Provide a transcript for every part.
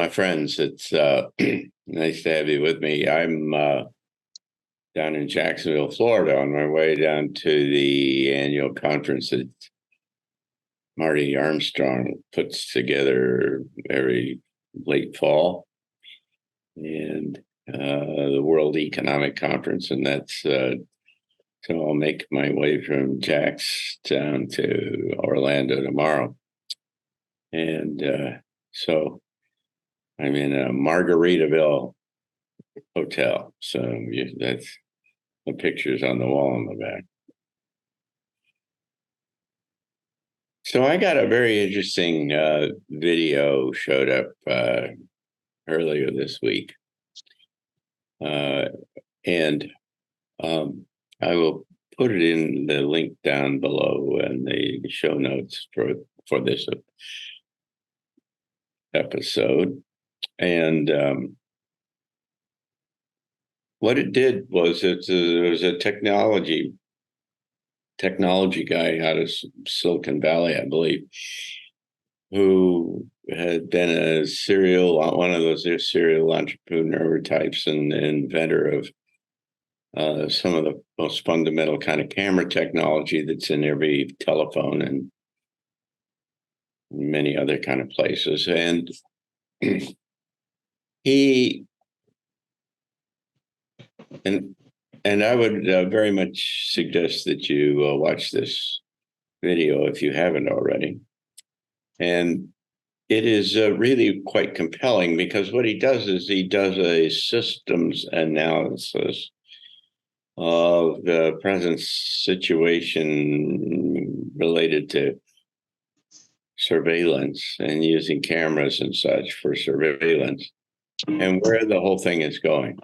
my friends. It's nice to have you with me. I'm down in Jacksonville, Florida, on my way down to the annual conference that Marty Armstrong puts together every late fall, and the World Economic Conference, and that's so I'll make my way from Jax down to Orlando tomorrow, and so I'm in a Margaritaville hotel. So that's the pictures on the wall in the back. So I got a very interesting video showed up earlier this week. And I will put it in the link down below in the show notes for this episode. And what it did was it was a technology guy out of Silicon Valley, I believe, who had been one of those serial entrepreneur types and inventor of some of the most fundamental kind of camera technology that's in every telephone and many other kind of places. And And I would very much suggest that you watch this video if you haven't already. And it is really quite compelling because what he does is he does a systems analysis of the present situation related to surveillance and using cameras and such for surveillance and where the whole thing is going.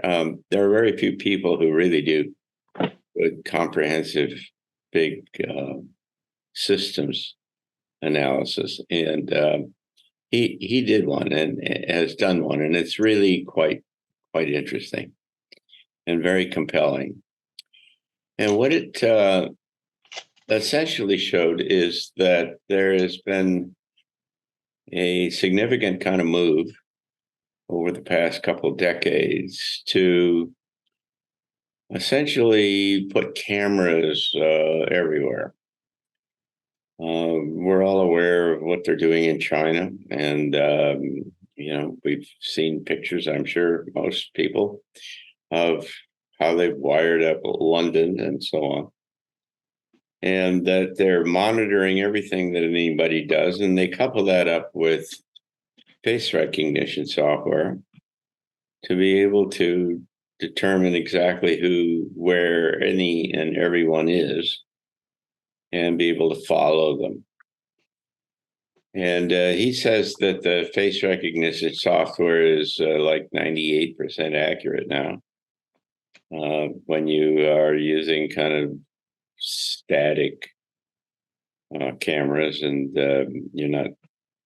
There are very few people who really do good, comprehensive, big systems analysis, and he did one and has done one, and it's really quite interesting and very compelling. And what it essentially showed is that there has been a significant kind of move over the past couple of decades to essentially put cameras everywhere. We're all aware of what they're doing in China, and we've seen pictures, I'm sure most people, of how they've wired up London and so on, and that they're monitoring everything that anybody does, and they couple that up with face recognition software to be able to determine exactly who, where any and everyone is and be able to follow them. And he says that the face recognition software is like 98% accurate now when you are using kind of static cameras and you're not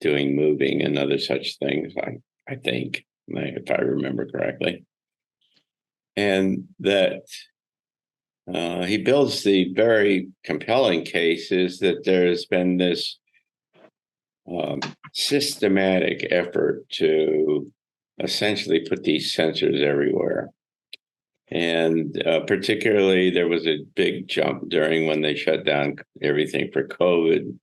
doing moving and other such things, I think, if I remember correctly. And that he builds the very compelling case is that there's been this systematic effort to essentially put these sensors everywhere. And particularly, there was a big jump during when they shut down everything for COVID.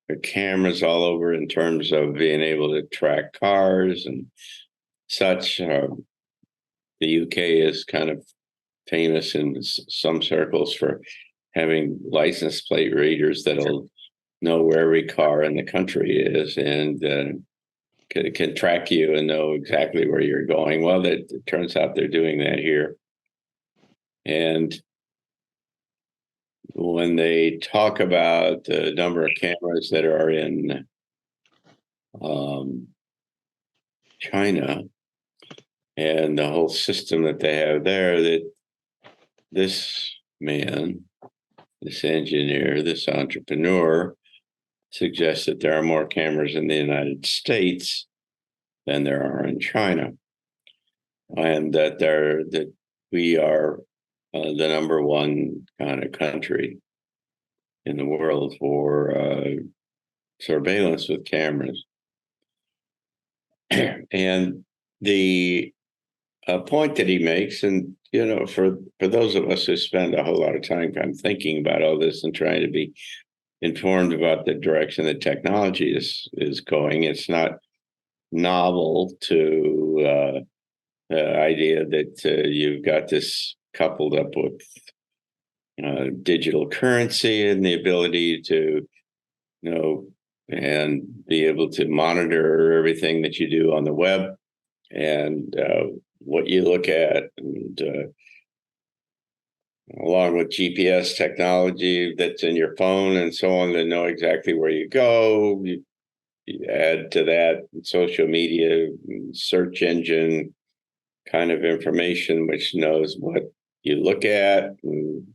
There are cameras all over in terms of being able to track cars and such. The UK is kind of famous in some circles for having license plate readers that'll know where every car in the country is and can track you and know exactly where you're going. Well, it turns out they're doing that here. And when they talk about the number of cameras that are in China and the whole system that they have there, that this man, this engineer, this entrepreneur suggests that there are more cameras in the United States than there are in China, and that we are the number one kind of country in the world for surveillance with cameras. And the point that he makes, and for those of us who spend a whole lot of time kind of thinking about all this and trying to be informed about the direction that technology is going, it's not novel to the idea that you've got this coupled up with digital currency and the ability to and be able to monitor everything that you do on the web and what you look at, and along with GPS technology that's in your phone and so on, to know exactly where you go. You add to that social media, search engine kind of information, which knows what you look at and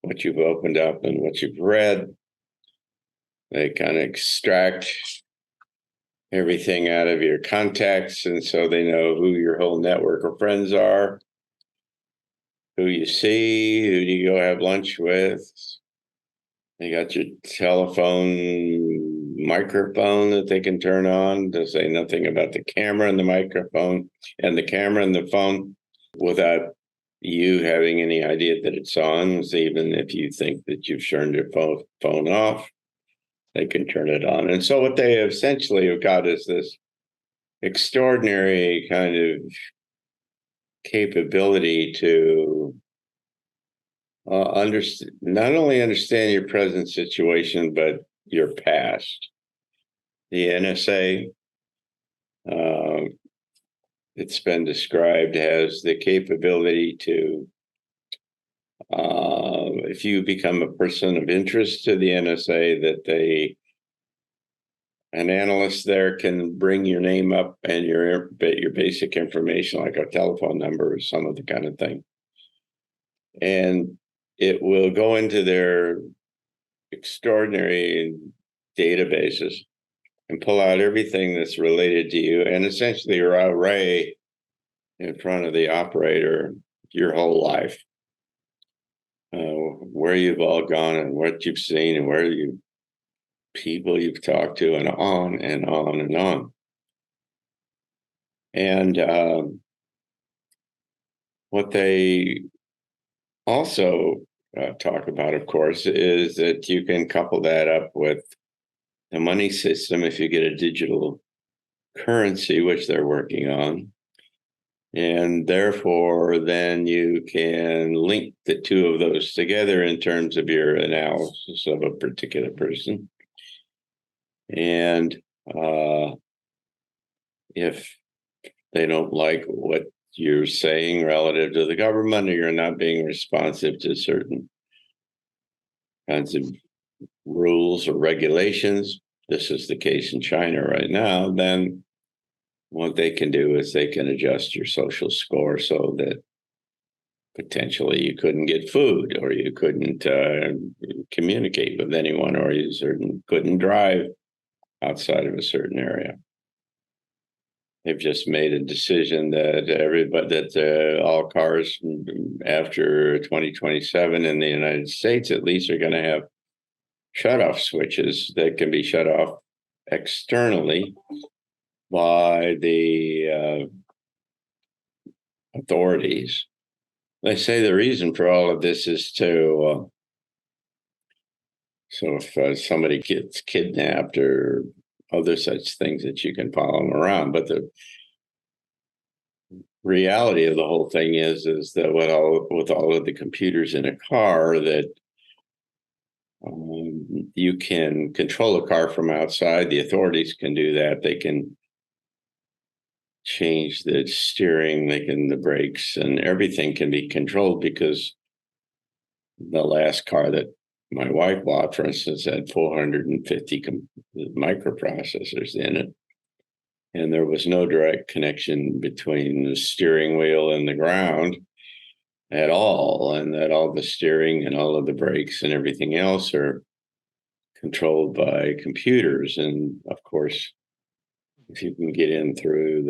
what you've opened up and what you've read. They kind of extract everything out of your contacts, and so they know who your whole network of friends are, who you see, who do you go have lunch with. They got your telephone microphone that they can turn on to say nothing about the camera and the microphone and the camera and the phone without you having any idea that it's on. So even if you think that you've turned your phone off, they can turn it on. And so what they essentially have got is this extraordinary kind of capability to not only understand your present situation, but your past. The NSA, it's been described as the capability to, if you become a person of interest to the NSA, that an analyst there can bring your name up and your basic information, like a telephone number or some other kind of thing, and it will go into their extraordinary databases and pull out everything that's related to you, and essentially array in front of the operator your whole life, where you've all gone and what you've seen and where you people you've talked to, and on and on and on. And what they also talk about, of course, is that you can couple that up with the money system if you get a digital currency, which they're working on. And therefore, then you can link the two of those together in terms of your analysis of a particular person. And if they don't like what you're saying relative to the government, or you're not being responsive to certain kinds of rules or regulations, this is the case in China right now, then what they can do is they can adjust your social score so that potentially you couldn't get food, or you couldn't communicate with anyone, or you couldn't drive outside of a certain area. They've just made a decision that all cars after 2027 in the United States, at least, are going to have shutoff switches that can be shut off externally by the authorities. They say the reason for all of this is to, so if somebody gets kidnapped or other such things, that you can follow them around. But the reality of the whole thing is that with all of the computers in a car, that you can control a car from outside. The authorities can do that. They can change the steering, the brakes, and everything can be controlled, because the last car that my wife bought, for instance, had 450 microprocessors in it. And there was no direct connection between the steering wheel and the ground at all. And that all the steering and all of the brakes and everything else are controlled by computers. And of course, if you can get in through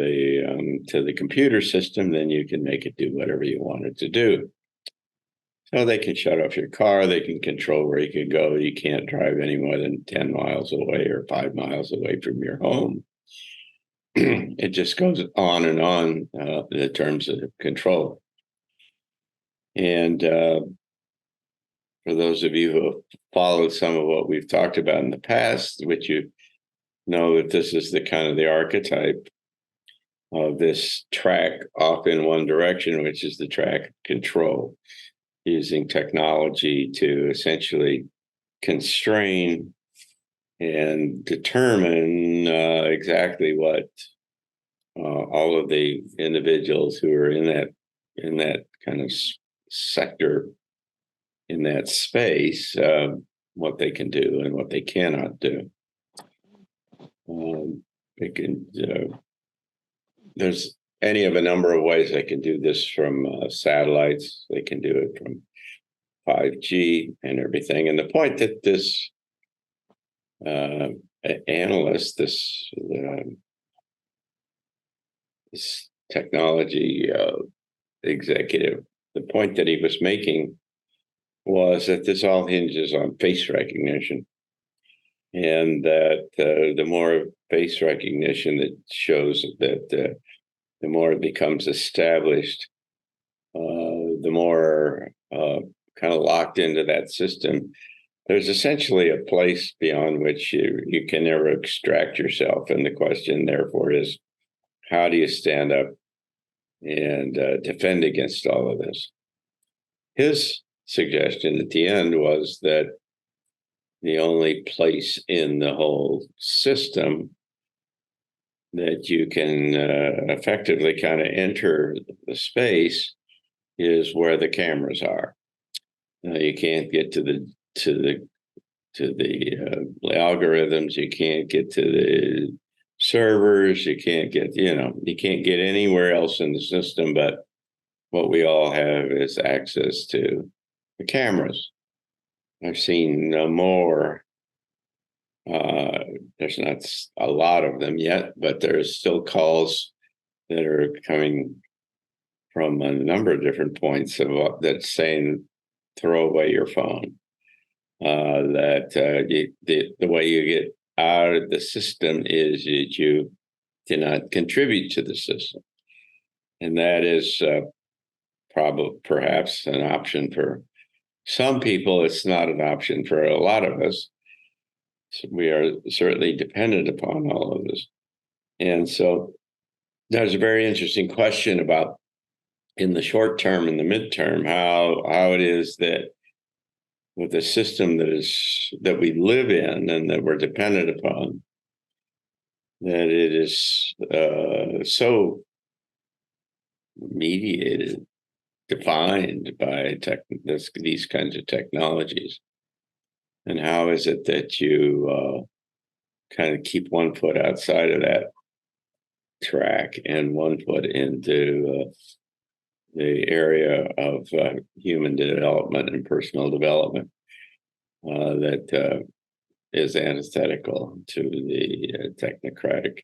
to the computer system, then you can make it do whatever you want it to do. So they can shut off your car. They can control where you can go. You can't drive any more than 10 miles away or 5 miles away from your home. it just goes on and on in terms of control. And for those of you who have followed some of what we've talked about in the past, which you know that this is the kind of the archetype of this track off in one direction, which is the track control, using technology to essentially constrain and determine exactly what all of the individuals who are in that kind of sector, in that space, what they can do and what they cannot do. They can. There's any of a number of ways they can do this from satellites. They can do it from 5G and everything. And the point that this analyst, this technology executive, the point that he was making was that this all hinges on face recognition, and that the more face recognition that shows that the more it becomes established, the more kind of locked into that system. There's essentially a place beyond which you can never extract yourself. And the question, therefore, is how do you stand up and defend against all of this? His suggestion at the end was that the only place in the whole system that you can effectively kind of enter the space is where the cameras are. You can't get to the algorithms. You can't get to the servers. You can't get anywhere else in the system. But what we all have is access to the cameras. I've seen no more. There's not a lot of them yet, but there's still calls that are coming from a number of different points of that's saying throw away your phone. The way you get out of the system is that you do not contribute to the system, and that is perhaps an option for some people. It's not an option for a lot of us. So we are certainly dependent upon all of this, and so there's a very interesting question about in the short term and the midterm how it is that with the system that we live in and that we're dependent upon, that it is so mediated, defined by these kinds of technologies. And how is it that you kind of keep one foot outside of that track and one foot into the area of human development and personal development that is antithetical to the technocratic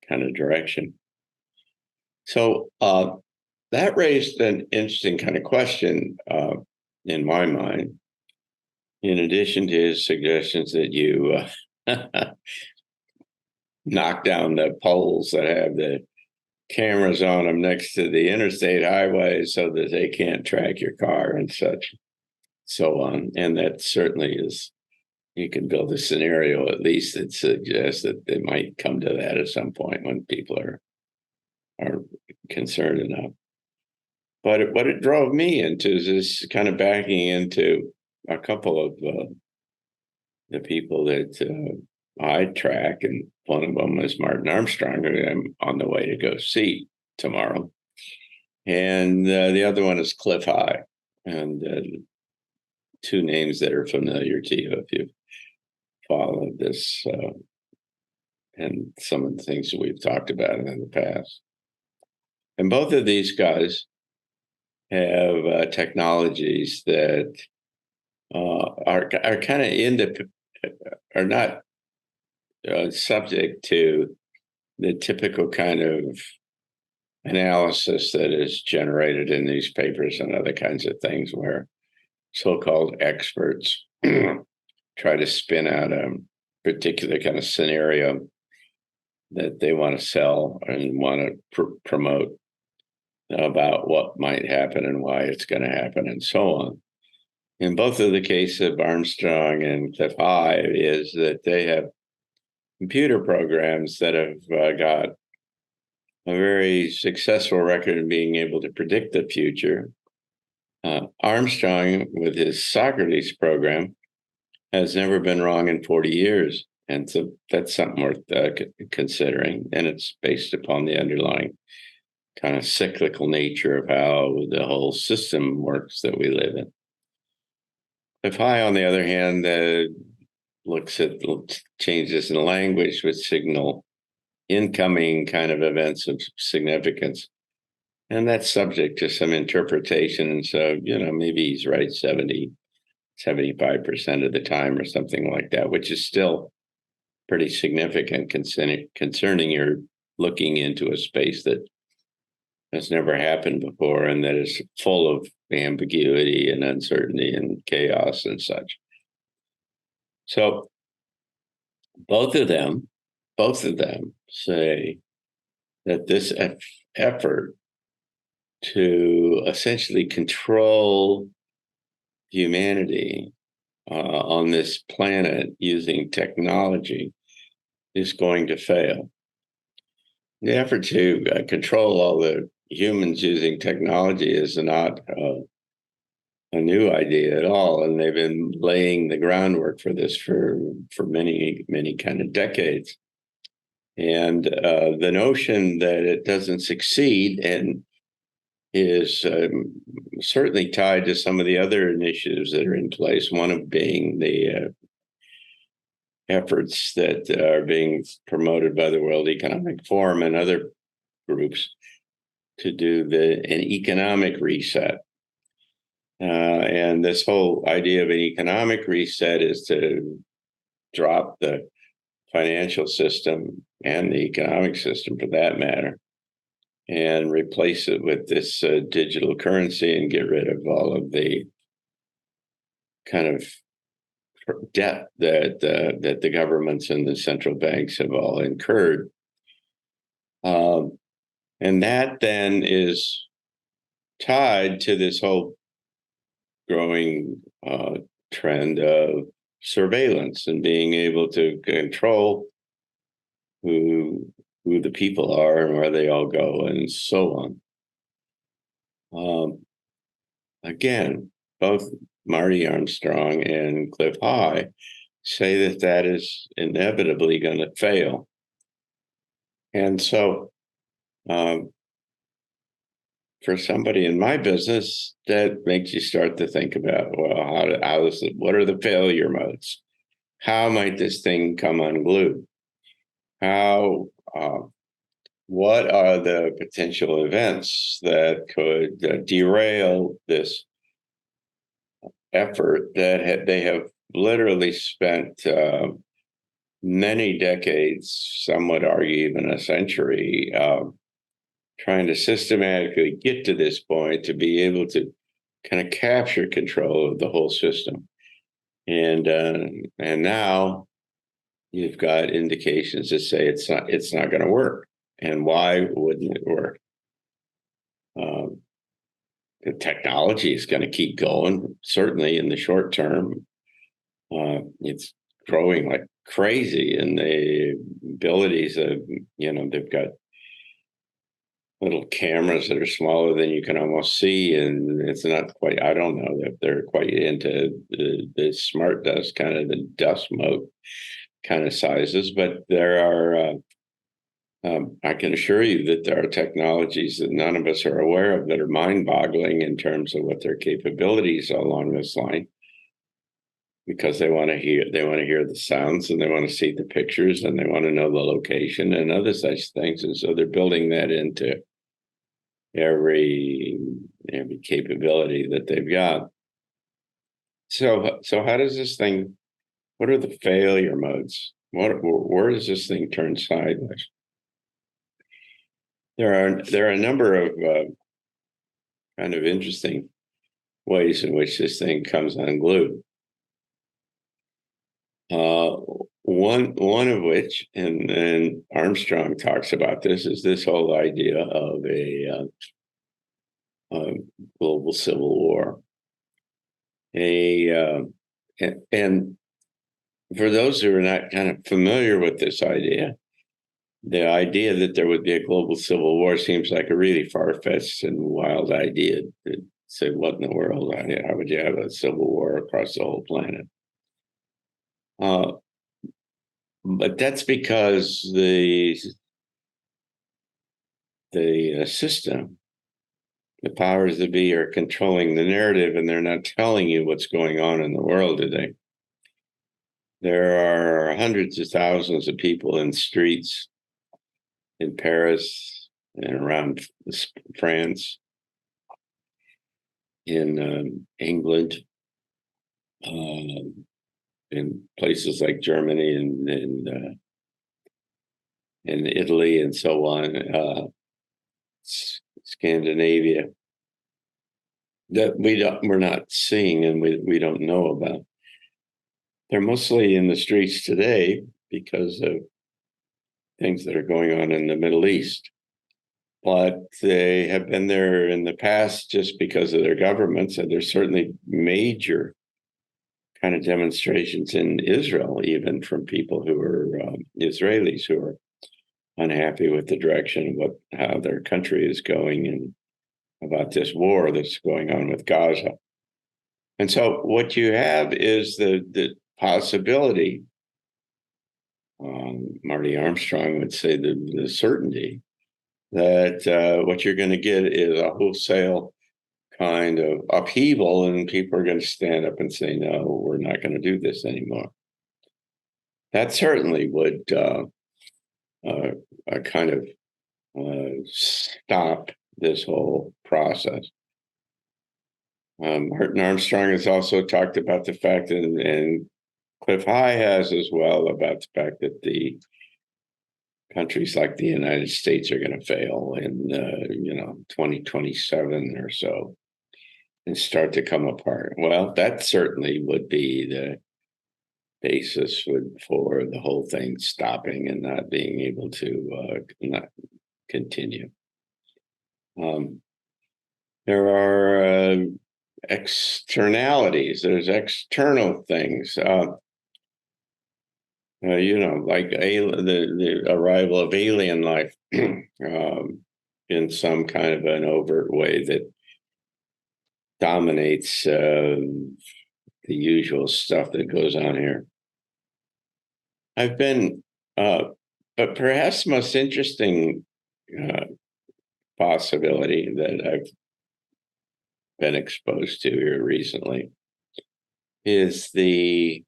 kind of direction. So that raised an interesting kind of question in my mind, in addition to his suggestions that you knock down the poles that have the cameras on them next to the interstate highways so that they can't track your car and such, so on. And that certainly is, you can build a scenario at least that suggests that they might come to that at some point when people are concerned enough. But what it drove me into is this kind of backing into a couple of the people that I track, and one of them is Martin Armstrong, who I'm on the way to go see tomorrow. And the other one is Cliff High, and two names that are familiar to you if you've followed this and some of the things that we've talked about in the past. And both of these guys have technologies that are kind of are not subject to the typical kind of analysis that is generated in these papers and other kinds of things, where so-called experts try to spin out a particular kind of scenario that they want to sell and want to promote about what might happen and why it's going to happen and so on. In both of the cases of Armstrong and Cliff High is that they have computer programs that have got a very successful record of being able to predict the future. Armstrong, with his Socrates program, has never been wrong in 40 years. And so that's something worth considering. And it's based upon the underlying kind of cyclical nature of how the whole system works that we live in. If High, on the other hand, looks at changes in language which signal incoming kind of events of significance. And that's subject to some interpretation. So, maybe he's right 75% of the time or something like that, which is still pretty significant concerning you're looking into a space that has never happened before and that is full of ambiguity and uncertainty and chaos and such. So both of them say that this effort to essentially control humanity on this planet using technology is going to fail. The effort to control all the humans using technology is not a new idea at all, and they've been laying the groundwork for this for many kind of decades. And the notion that it doesn't succeed and is certainly tied to some of the other initiatives that are in place, one of being the efforts that are being promoted by the World Economic Forum and other groups to do an economic reset. And this whole idea of an economic reset is to drop the financial system and the economic system, for that matter, and replace it with this digital currency and get rid of all of the kind of debt that the governments and the central banks have all incurred. And that then is tied to this whole growing trend of surveillance and being able to control who the people are and where they all go and so on. Again, both Marty Armstrong and Cliff High say that is inevitably going to fail. And so for somebody in my business, that makes you start to think about, well, what are the failure modes? How might this thing come unglued? What are the potential events that could derail this effort that they have literally spent many decades, some would argue even a century, trying to systematically get to this point to be able to kind of capture control of the whole system. And now you've got indications that say it's not going to work. And why wouldn't it work? The technology is going to keep going, certainly in the short term. It's growing like crazy, and the abilities of, they've got little cameras that are smaller than you can almost see, and it's not quite, I don't know that they're quite into the smart dust, kind of the dust mote kind of sizes, but there are I can assure you that there are technologies that none of us are aware of that are mind-boggling in terms of what their capabilities are along this line, because they want to hear the sounds, and they want to see the pictures, and they want to know the location and other such things. And so they're building that into every capability that they've got. So how does this thing? What are the failure modes? Where does this thing turn sideways? There are a number of kind of interesting ways in which this thing comes unglued. One one of which, and Armstrong talks about this, is this whole idea of a global civil war. And for those who are not kind of familiar with this idea, the idea that there would be a global civil war seems like a really far-fetched and wild idea. To say, what in the world? How would you have a civil war across the whole planet? But that's because the system, the powers that be, are controlling the narrative, and they're not telling you what's going on in the world today. There are hundreds of thousands of people in streets in Paris and around France, in England, in places like Germany and Italy and so on, Scandinavia, that we're not seeing and we don't know about. They're mostly in the streets today because of things that are going on in the Middle East. But they have been there in the past just because of their governments, and there's certainly major kind of demonstrations in Israel, even from people who are Israelis who are unhappy with the direction of how their country is going and about this war that's going on with Gaza. And so what you have is the possibility, Marty Armstrong would say the certainty, that what you're going to get is a wholesale kind of upheaval, and people are going to stand up and say, no, we're not going to do this anymore. That certainly would kind of stop this whole process. Martin Armstrong has also talked about the fact, and Cliff High has as well, about the fact that the countries like the United States are going to fail in 2027 or so and start to come apart. Well, that certainly would be the basis for the whole thing stopping and not being able to not continue. There are externalities. There's external things. Like the arrival of alien life in some kind of an overt way that dominates the usual stuff that goes on here. I've been, but perhaps the most interesting possibility that I've been exposed to here recently is the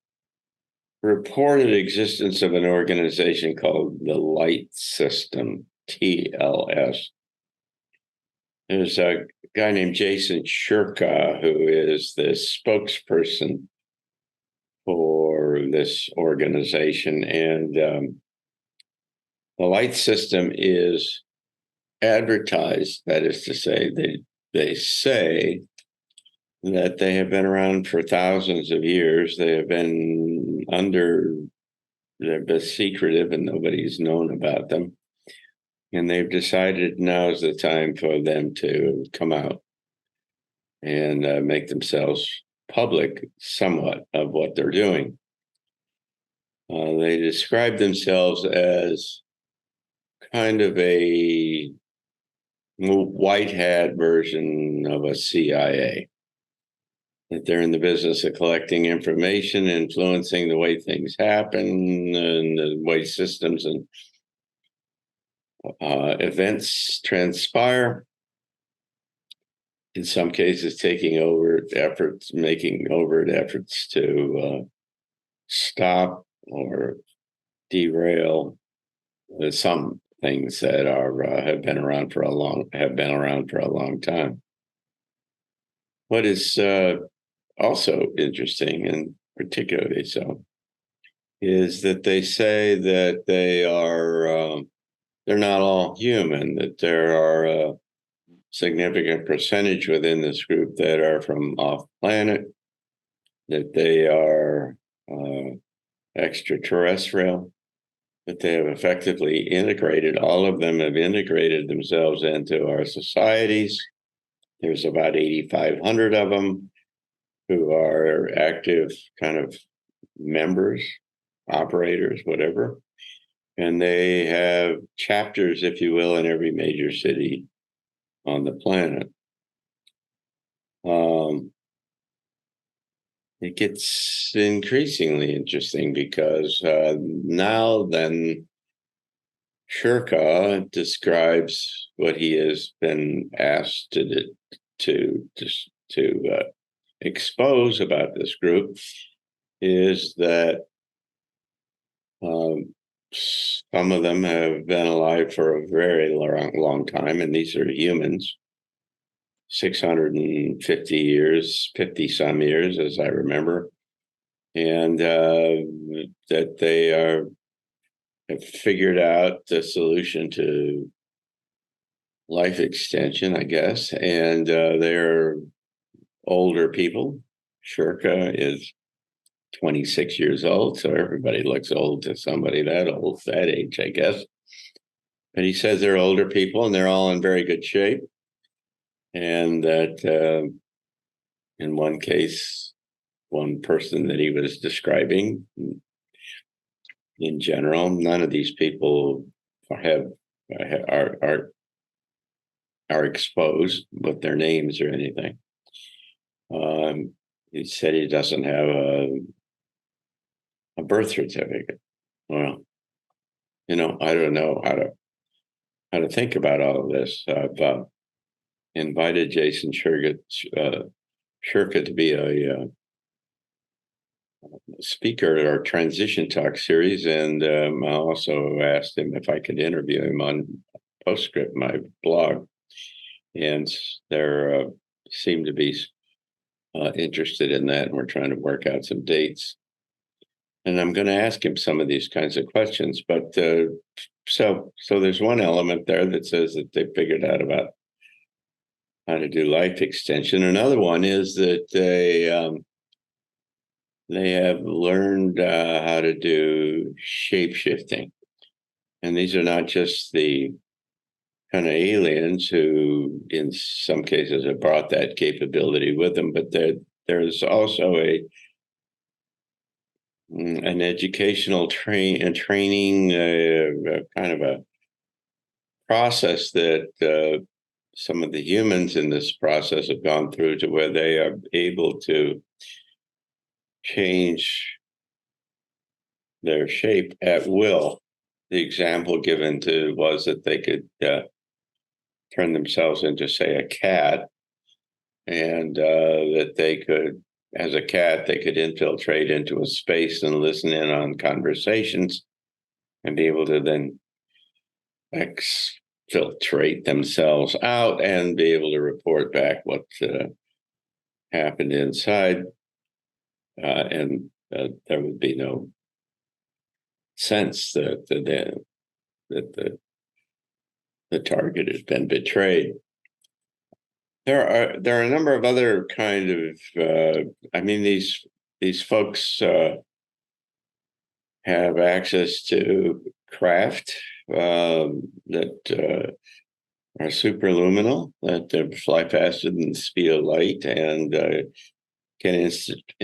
reported existence of an organization called the Light System, TLS. There's a guy named Jason Shurka who is the spokesperson for this organization, and the Light System is advertised, that is to say, they say that they have been around for thousands of years. They have been they're been secretive and nobody's known about them. And they've decided now's the time for them to come out and make themselves public somewhat of what they're doing. They describe themselves as kind of a white hat version of a CIA. That they're in the business of collecting information, influencing the way things happen, and the way systems and events transpire. In some cases, making overt efforts to stop or derail some things that have been around for a long time. What is also interesting, and particularly so, is that they say that they're not all human, that there are a significant percentage within this group that are from off planet, that they are extraterrestrial, that they have effectively integrated, all of them have integrated themselves into our societies. There's about 8,500 of them who are active kind of members, operators, whatever. And they have chapters, if you will, in every major city on the planet. It gets increasingly interesting because now then Shirka describes what he has been asked to expose about this group is that some of them have been alive for a very long time, and these are humans, 650 years, 50 some years, as I remember, and that they have figured out the solution to life extension, I guess, and they're older people. Shirka is 26 years old, so everybody looks old to somebody that old, that age, I guess. But he says they're older people and they're all in very good shape. And that in one case, one person that he was describing, in general, none of these people are exposed with their names or anything. He said he doesn't have a birth certificate. Well, I don't know how to think about all of this. I've invited Jason Shirka to be a speaker at our Transition Talk series, and I also asked him if I could interview him on PostScript, my blog, and there seemed to be interested in that, and we're trying to work out some dates. And I'm going to ask him some of these kinds of questions. But so there's one element there that says that they figured out about how to do life extension. Another one is that they have learned how to do shape shifting. And these are not just the kind of aliens who, in some cases, have brought that capability with them, but there's also an educational training kind of a process that some of the humans in this process have gone through, to where they are able to change their shape at will. The example given was that they could turn themselves into, say, a cat, and that they could, as a cat, they could infiltrate into a space and listen in on conversations and be able to then exfiltrate themselves out and be able to report back what happened inside. And there would be no sense that the target has been betrayed. There are a number of other kind of these folks have access to craft that are superluminal, that fly faster than the speed of light, and can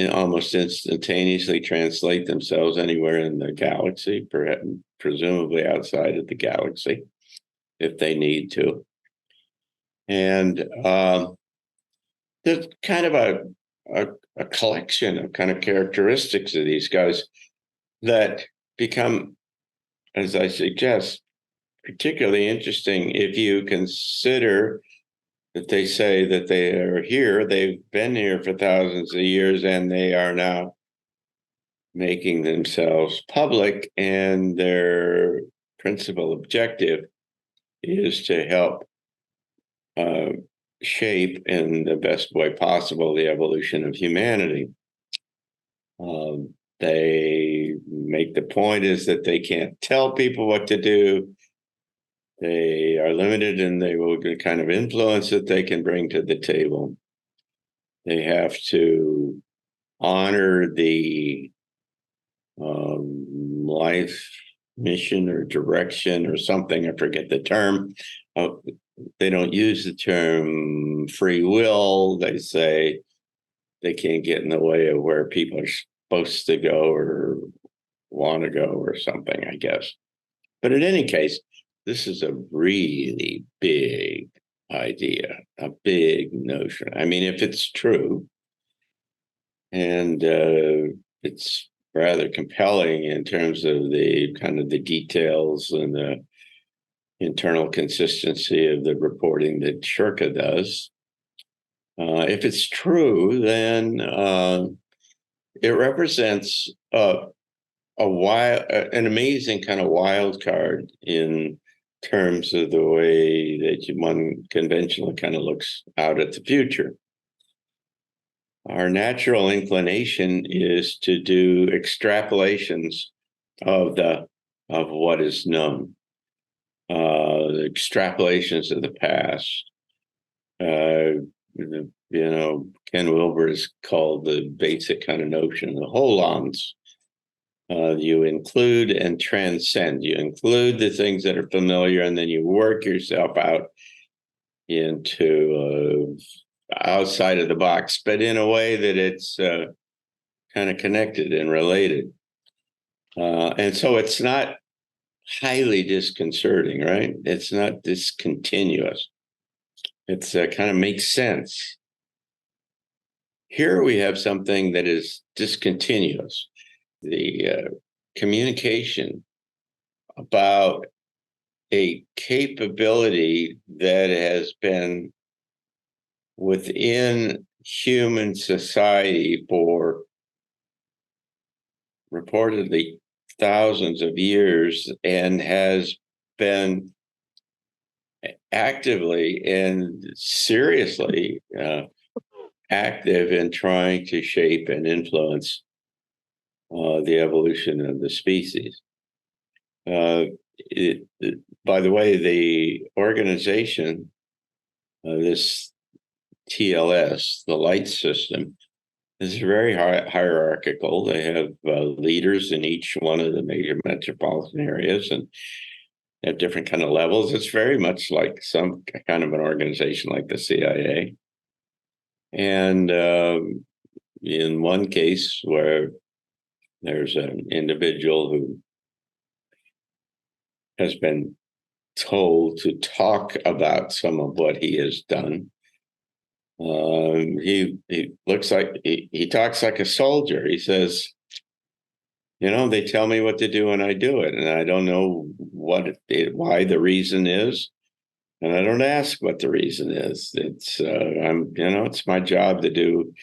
almost instantaneously translate themselves anywhere in the galaxy, presumably outside of the galaxy, if they need to. And there's kind of a collection of kind of characteristics of these guys that become, as I suggest, particularly interesting if you consider that they say that they are here, they've been here for thousands of years, and they are now making themselves public, and their principal objective is to help shape in the best way possible the evolution of humanity. They make the point is that they can't tell people what to do. They are limited in the kind of influence that they can bring to the table. They have to honor the life mission or direction or something. I forget the term. They don't use the term free will. They say they can't get in the way of where people are supposed to go or want to go or something, I guess. But in any case, this is a really big idea, a big notion. I mean, if it's true, and it's rather compelling in terms of the kind of the details and the internal consistency of the reporting that Shirka does. If it's true, then it represents an amazing kind of wild card in terms of the way that one conventionally kind of looks out at the future. Our natural inclination is to do extrapolations of what is known, the extrapolations of the past. Ken Wilber is called the basic kind of notion, the holons. You include and transcend. You include the things that are familiar, and then you work yourself out into outside of the box, but in a way that it's kind of connected and related. And so it's not highly disconcerting, right? It's not discontinuous. It's kind of makes sense. Here we have something that is discontinuous. The communication about a capability that has been within human society for reportedly thousands of years and has been actively and seriously active in trying to shape and influence the evolution of the species. By the way, the organization, this TLS, the light system, is very hierarchical. They have leaders in each one of the major metropolitan areas and have different kind of levels. It's very much like some kind of an organization like the CIA. And in one case where there's an individual who has been told to talk about some of what he has done. He looks like he talks like a soldier. He says, they tell me what to do and I do it, and I don't know why the reason is, and I don't ask what the reason is. It's it's my job to do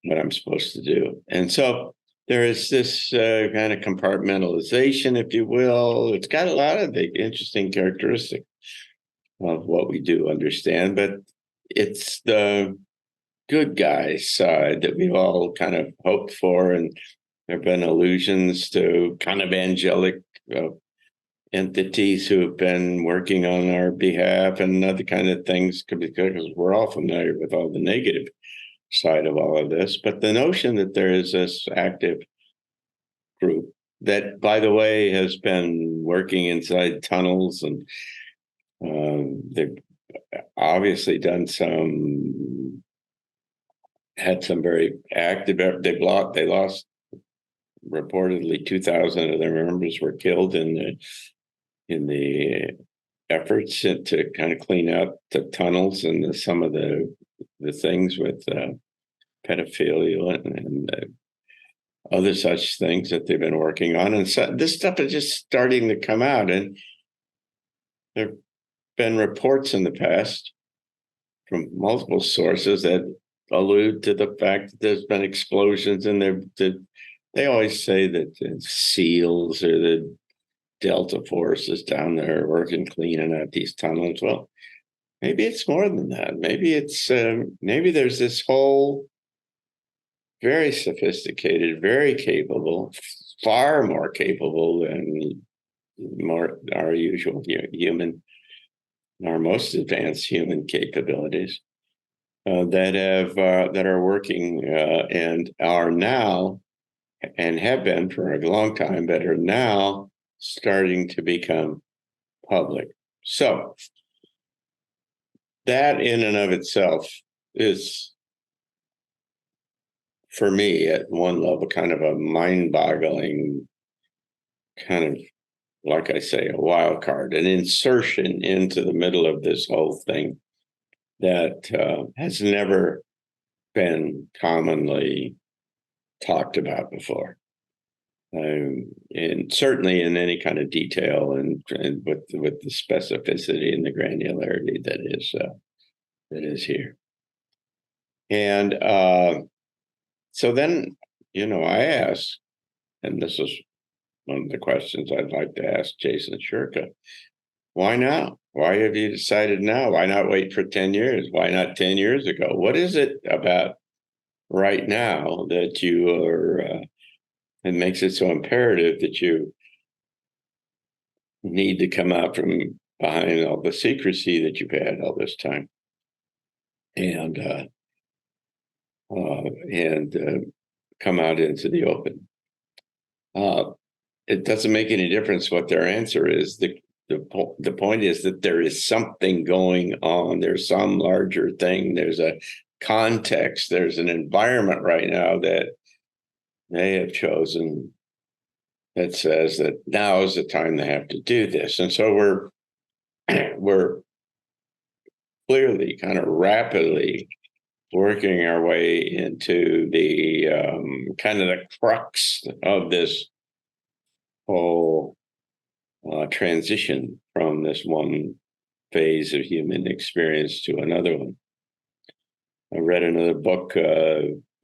what I'm supposed to do, and so there is this kind of compartmentalization, if you will. It's got a lot of the interesting characteristics of what we do understand, but it's the good guy side that we've all kind of hoped for, and there have been allusions to kind of angelic entities who have been working on our behalf and other kind of things, because we're all familiar with all the negative side of all of this. But the notion that there is this active group that, by the way, has been working inside tunnels, and they've obviously had some very active. They lost reportedly 2,000 of their members were killed in the efforts to kind of clean out the tunnels and some of the things with pedophilia and other such things that they've been working on. And so this stuff is just starting to come out. And there have been reports in the past from multiple sources that allude to the fact that there's been explosions, and they always say that the SEALs or the Delta forces down there are working cleaning out these tunnels. Well, maybe it's more than that. Maybe it's maybe there's this whole very sophisticated, very capable, far more capable than our usual our most advanced human capabilities that are working and are now and have been for a long time, but are now starting to become public. So that in and of itself is, for me, at one level, kind of a mind-boggling kind of, like I say, a wild card, an insertion into the middle of this whole thing that has never been commonly talked about before. And certainly in any kind of detail and with the specificity and the granularity that is here. And so then, I asked, and this is one of the questions I'd like to ask Jason Shurka. Why now? Why have you decided now? Why not wait for 10 years? Why not 10 years ago? What is it about right now that you are, it makes it so imperative that you need to come out from behind all the secrecy that you've had all this time and come out into the open? It doesn't make any difference what their answer is. The point is that there is something going on. There's some larger thing. There's a context. There's an environment right now that they have chosen that says that now is the time they have to do this. And so we're clearly kind of rapidly working our way into the kind of the crux of this whole transition from this one phase of human experience to another one. I read another book.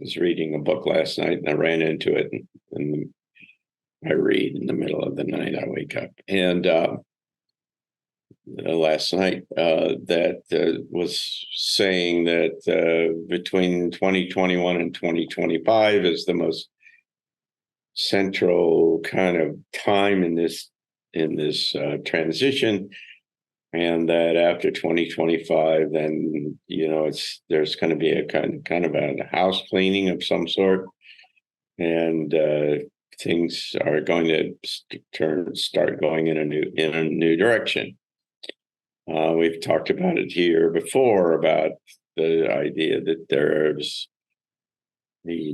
Was reading a book last night, and I ran into it. And I read in the middle of the night. I wake up, and last night that was saying that between 2021 and 2025 is the most central kind of time in this transition, and that after 2025, then there's going to be a kind of a house cleaning of some sort, and things are going to start going in a new direction. We've talked about it here before about the idea that there's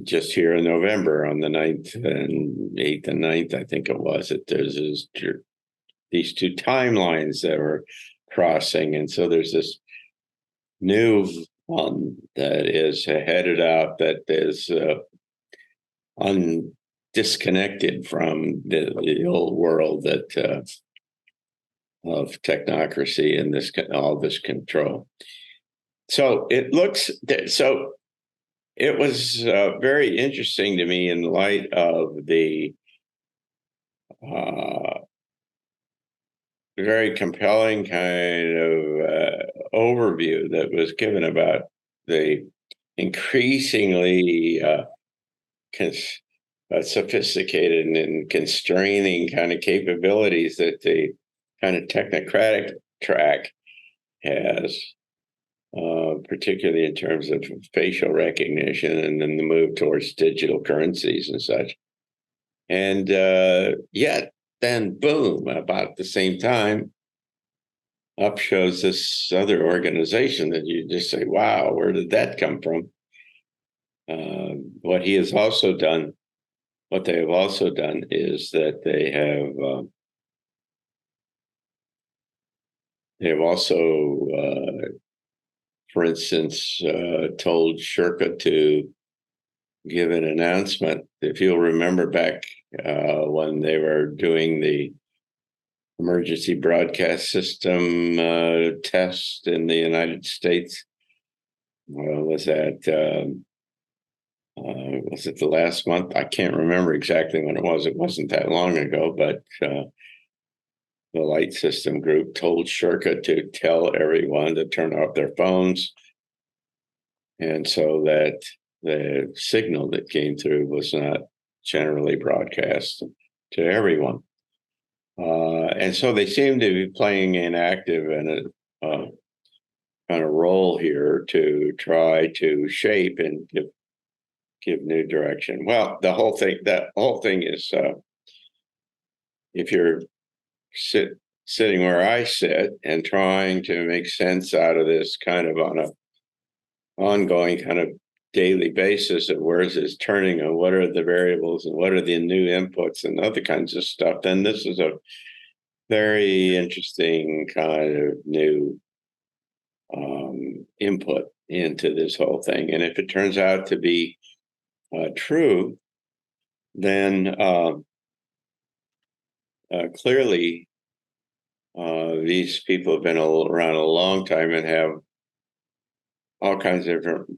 just here in November on the 9th and 8th and 9th, I think it was, that there's these two timelines that were crossing. And so there's this new one that is headed out that is disconnected from the old world that of technocracy and all this control. So it was very interesting to me in light of the very compelling kind of overview that was given about the increasingly sophisticated and constraining kind of capabilities that the kind of technocratic track has, particularly in terms of facial recognition and then the move towards digital currencies and such. And yet, then boom, about the same time, up shows this other organization that you just say, wow, where did that come from? What they have also done is that they have also, for instance, told Shurka to give an announcement. If you'll remember back when they were doing the emergency broadcast system test in the United States, was it the last month? I can't remember exactly when it was. It wasn't that long ago, but the light system group told Shurka to tell everyone to turn off their phones, and so that the signal that came through was not generally broadcast to everyone. And so they seem to be playing an active and a kind of role here to try to shape and give give new direction. Well, that whole thing is, if you're sitting where I sit and trying to make sense out of this kind of on a ongoing kind of daily basis of where is this turning and what are the variables and what are the new inputs and other kinds of stuff, then this is a very interesting kind of new input into this whole thing. And if it turns out to be true, then clearly these people have been around a long time and have all kinds of different,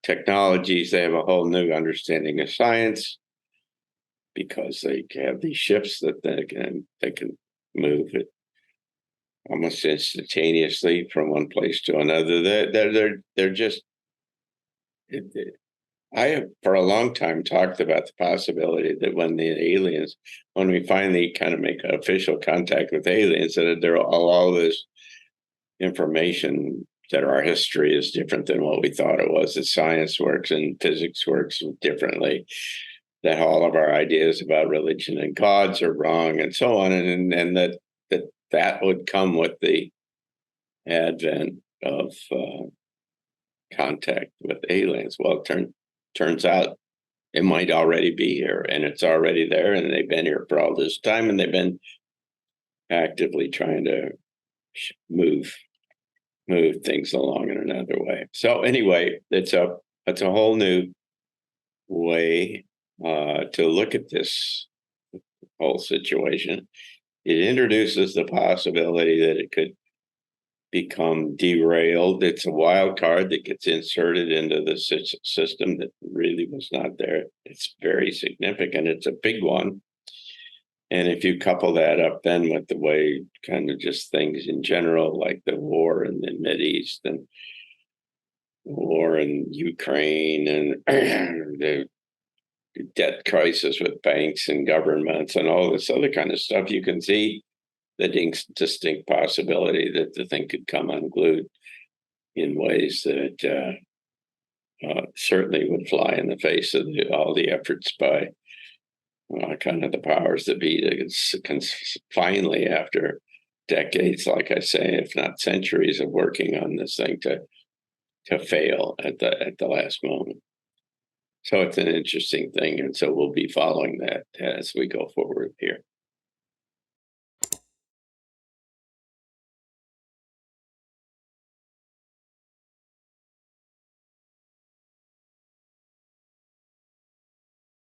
technologies. They have a whole new understanding of science because they have these ships that they can move it almost instantaneously from one place to another. They're just. I have for a long time talked about the possibility that when we finally kind of make official contact with aliens, that there all this information that our history is different than what we thought it was, that science works and physics works differently, that all of our ideas about religion and gods are wrong, and so on, and that would come with the advent of contact with aliens. Well, turns out it might already be here, and it's already there, and they've been here for all this time, and they've been actively trying to move things along in another way. So anyway, it's a whole new way to look at this whole situation. It introduces the possibility that it could become derailed. It's a wild card that gets inserted into the system that really was not there. It's very significant. It's a big one. And if you couple that up then with the way kind of just things in general, like the war in the Mideast and the war in Ukraine and the debt crisis with banks and governments and all this other kind of stuff, you can see the distinct possibility that the thing could come unglued in ways that certainly would fly in the face of all the efforts by kind of the powers that be to finally, after decades, like I say, if not centuries of working on this thing, to fail at the last moment. So it's an interesting thing, and so we'll be following that as we go forward here.